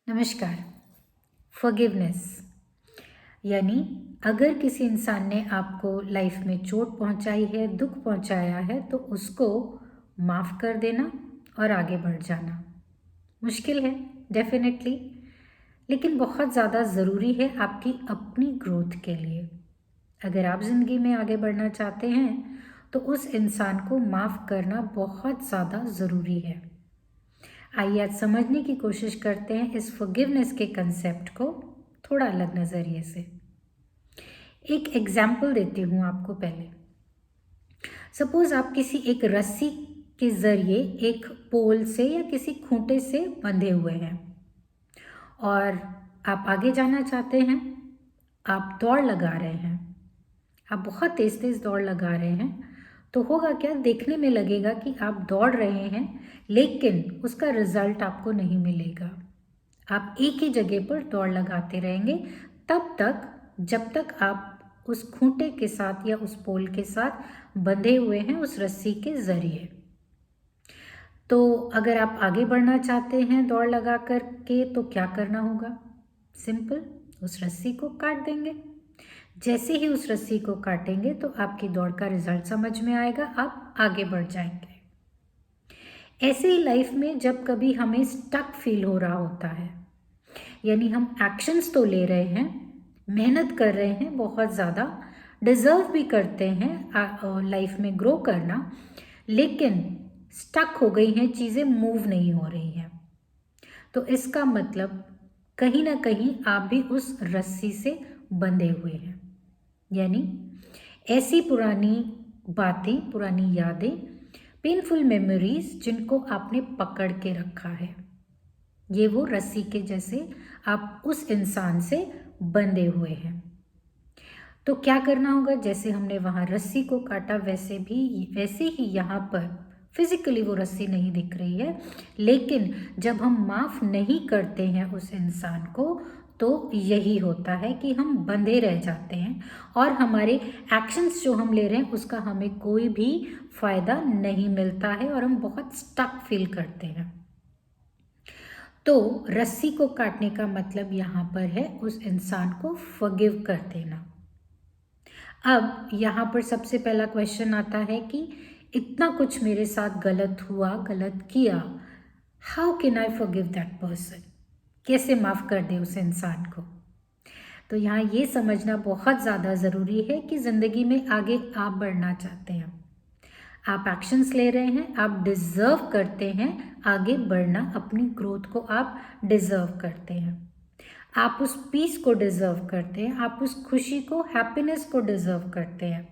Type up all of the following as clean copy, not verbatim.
नमस्कार। फॉरगिवनेस यानी अगर किसी इंसान ने आपको लाइफ में चोट पहुंचाई है, दुख पहुंचाया है, तो उसको माफ़ कर देना और आगे बढ़ जाना मुश्किल है डेफिनेटली, लेकिन बहुत ज़्यादा ज़रूरी है आपकी अपनी ग्रोथ के लिए। अगर आप ज़िंदगी में आगे बढ़ना चाहते हैं तो उस इंसान को माफ़ करना बहुत ज़्यादा ज़रूरी है। आइए आज समझने की कोशिश करते हैं इस फॉरगिवनेस के कंसेप्ट को थोड़ा अलग नज़रिए से। एक एग्जाम्पल देती हूँ आपको। पहले सपोज आप किसी एक रस्सी के ज़रिए एक पोल से या किसी खूंटे से बंधे हुए हैं और आप आगे जाना चाहते हैं। आप दौड़ लगा रहे हैं, आप बहुत तेज़ तेज़ दौड़ लगा रहे हैं, तो होगा क्या, देखने में लगेगा कि आप दौड़ रहे हैं लेकिन उसका रिजल्ट आपको नहीं मिलेगा। आप एक ही जगह पर दौड़ लगाते रहेंगे तब तक जब तक आप उस खूंटे के साथ या उस पोल के साथ बंधे हुए हैं उस रस्सी के ज़रिए। तो अगर आप आगे बढ़ना चाहते हैं दौड़ लगा कर के तो क्या करना होगा? सिंपल, उस रस्सी को काट देंगे। जैसे ही उस रस्सी को काटेंगे तो आपकी दौड़ का रिजल्ट समझ में आएगा, आप आगे बढ़ जाएंगे। ऐसे ही लाइफ में जब कभी हमें स्टक फील हो रहा होता है, यानी हम एक्शंस तो ले रहे हैं, मेहनत कर रहे हैं, बहुत ज़्यादा डिज़र्व भी करते हैं लाइफ में ग्रो करना, लेकिन स्टक हो गई हैं चीज़ें, मूव नहीं हो रही हैं, तो इसका मतलब कहीं ना कहीं आप भी उस रस्सी से बंधे हुए हैं। यानी ऐसी पुरानी बातें, पुरानी यादें, पेनफुल मेमोरीज जिनको आपने पकड़ के रखा है, ये वो रस्सी के जैसे आप उस इंसान से बंधे हुए हैं। तो क्या करना होगा? जैसे हमने वहाँ रस्सी को काटा वैसे ही यहाँ पर फिजिकली वो रस्सी नहीं दिख रही है, लेकिन जब हम माफ़ नहीं करते हैं उस इंसान को तो यही होता है कि हम बंधे रह जाते हैं और हमारे एक्शंस जो हम ले रहे हैं उसका हमें कोई भी फ़ायदा नहीं मिलता है और हम बहुत स्टक फील करते हैं। तो रस्सी को काटने का मतलब यहाँ पर है उस इंसान को फॉरगिव कर देना। अब यहाँ पर सबसे पहला क्वेश्चन आता है कि इतना कुछ मेरे साथ गलत हुआ, गलत किया, how can I forgive that person? कैसे माफ़ कर दे उस इंसान को? तो यहाँ ये समझना बहुत ज़्यादा ज़रूरी है कि ज़िंदगी में आगे आप बढ़ना चाहते हैं, आप एक्शंस ले रहे हैं, आप डिज़र्व करते हैं आगे बढ़ना, अपनी ग्रोथ को आप डिज़र्व करते हैं, आप उस पीस को डिज़र्व करते हैं, आप उस खुशी को, हैप्पीनेस को डिज़र्व करते हैं।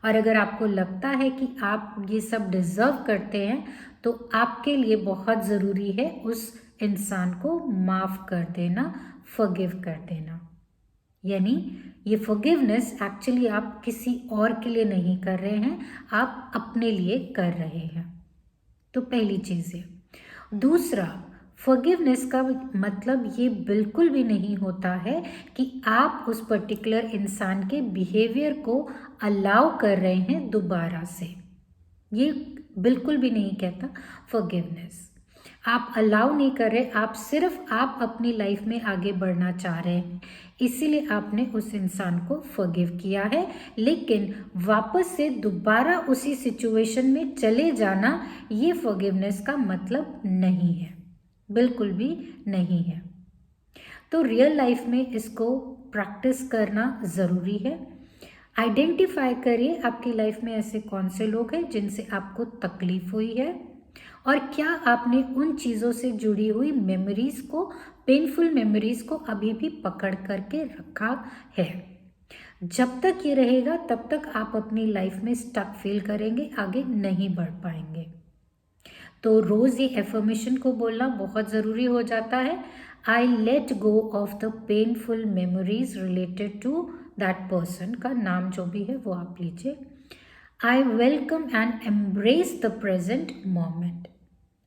और अगर आपको लगता है कि आप ये सब डिज़र्व करते हैं तो आपके लिए बहुत ज़रूरी है उस इंसान को माफ़ कर देना, फॉरगिव कर देना। यानी ये फॉरगिवनेस एक्चुअली आप किसी और के लिए नहीं कर रहे हैं, आप अपने लिए कर रहे हैं। तो पहली चीज़ है। दूसरा, फॉरगिवनेस का मतलब ये बिल्कुल भी नहीं होता है कि आप उस पर्टिकुलर इंसान के बिहेवियर को अलाउ कर रहे हैं दोबारा से। ये बिल्कुल भी नहीं कहता फॉरगिवनेस। आप अलाउ नहीं कर रहे, आप अपनी लाइफ में आगे बढ़ना चाह रहे हैं, इसीलिए आपने उस इंसान को फॉरगिव किया है, लेकिन वापस से दोबारा उसी सिचुएशन में चले जाना ये फॉरगिवनेस का मतलब नहीं है, बिल्कुल भी नहीं है। तो रियल लाइफ में इसको प्रैक्टिस करना ज़रूरी है। आइडेंटिफाई करिए आपकी लाइफ में ऐसे कौन से लोग हैं जिनसे आपको तकलीफ हुई है और क्या आपने उन चीज़ों से जुड़ी हुई मेमोरीज को, पेनफुल मेमोरीज को अभी भी पकड़ करके रखा है। जब तक ये रहेगा तब तक आप अपनी लाइफ में स्टक फील करेंगे, आगे नहीं बढ़ पाएंगे। तो रोज़ ये एफर्मेशन को बोलना बहुत ज़रूरी हो जाता है। I let go of the painful memories related to that person, का नाम जो भी है वो आप लीजिए। I welcome and embrace the present moment.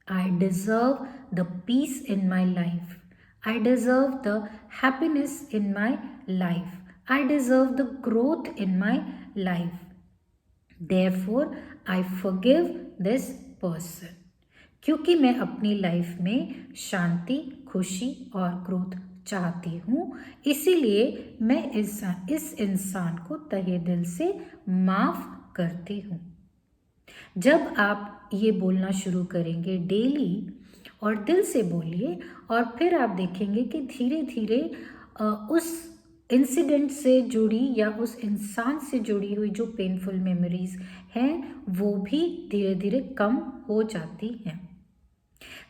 I deserve the peace in my life. I deserve the happiness in my life. I deserve the growth in my life. Therefore, I forgive this person. क्योंकि मैं अपनी life में शांति, खुशी और growth चाहती हूँ, इसीलिए मैं इस इंसान को तहे दिल से माफ़ करती हूँ। जब आप ये बोलना शुरू करेंगे डेली और दिल से बोलिए, और फिर आप देखेंगे कि धीरे धीरे उस इंसिडेंट से जुड़ी या उस इंसान से जुड़ी हुई जो पेनफुल मेमोरीज हैं वो भी धीरे धीरे कम हो जाती हैं।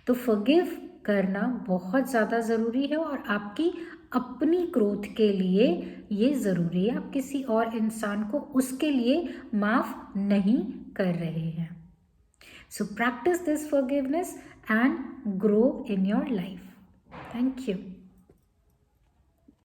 तो फॉरगिव करना बहुत ज़्यादा ज़रूरी है और आपकी अपनी ग्रोथ के लिए ये ज़रूरी है। आप किसी और इंसान को उसके लिए माफ़ नहीं कर रहे हैं। So practice this forgiveness and grow in your life. Thank you.